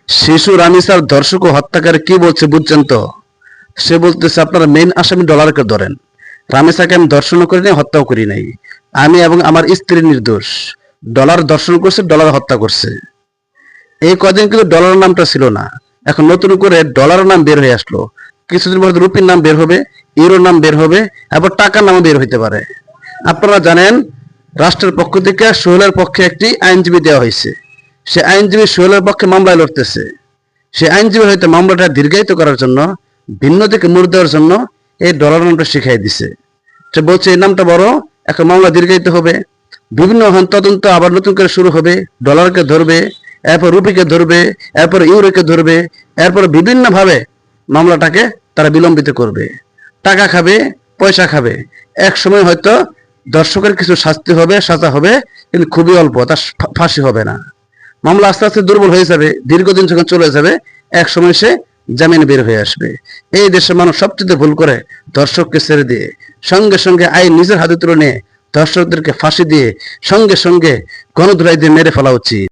শিশু রামিসার ধর্ষক ও হত্যাকারী কি বলছে বুঝছেন তো? সে বলতেছে আপনারা মেইন আসামি ডলারকে ধরেন। রামিসাকে আমি ধর্ষণ করি নাই, হত্যাও করি নাই। আমি এবং আমার স্ত্রী নির্দোষ। ডলার ধর্ষণ করছে, ডলার হত্যা করছে। এই কদিন কিন্তু ডলারের নামটা ছিল না, এখন নতুন করে ডলারের নাম বের হয়ে আসলো। কিছুদিন পর রুপির নাম বের হবে, ইউরোর নাম বের হবে, এবার টাকার নামও বের হইতে পারে। আপনারা জানেন রাষ্ট্রের পক্ষ থেকে সোহেলের পক্ষে একটি আইনজীবী দেওয়া হয়েছে। সে আইনজীবী সোহেলের পক্ষে মামলায় লড়তেছে। সে আইনজীবী হয়তো মামলাটা দীর্ঘায়িত করার জন্য, ভিন্ন দিকে মোড় দেওয়ার জন্য এই ডলার নামটা শিখাই দিছে। সে বলছে এই নামটা বড়, এখন মামলা দীর্ঘায়িত হবে, বিভিন্ন তদন্ত আবার নতুন করে শুরু হবে। ডলারকে ধরবে, এরপর রুপিকে ধরবে, এরপর ইউরোকে ধরবে, এরপর বিভিন্ন ভাবে মামলাটাকে তারা বিলম্বিত করবে। টাকা খাবে, পয়সা খাবে। এক সময় হয়তো দর্শকের কিছু শাস্তি হবে, সাজা হবে, কিন্তু খুবই অল্প, তার ফাঁসি হবে না। মামলা আস্তে আস্তে দুর্বল হয়ে যাবে, দীর্ঘদিন যখন চলে যাবে, এক সময় সে জামিন বের হয়ে আসবে। এই দেশের মানুষ সবচেয়ে ভুল করে দর্শককে ছেড়ে দিয়ে সঙ্গে সঙ্গে আইন নিজের হাতে তুলে নিয়ে দর্শকদেরকে ফাঁসি দিয়ে সঙ্গে সঙ্গে গণধোলাই দিয়ে মেরে ফেলা উচিত।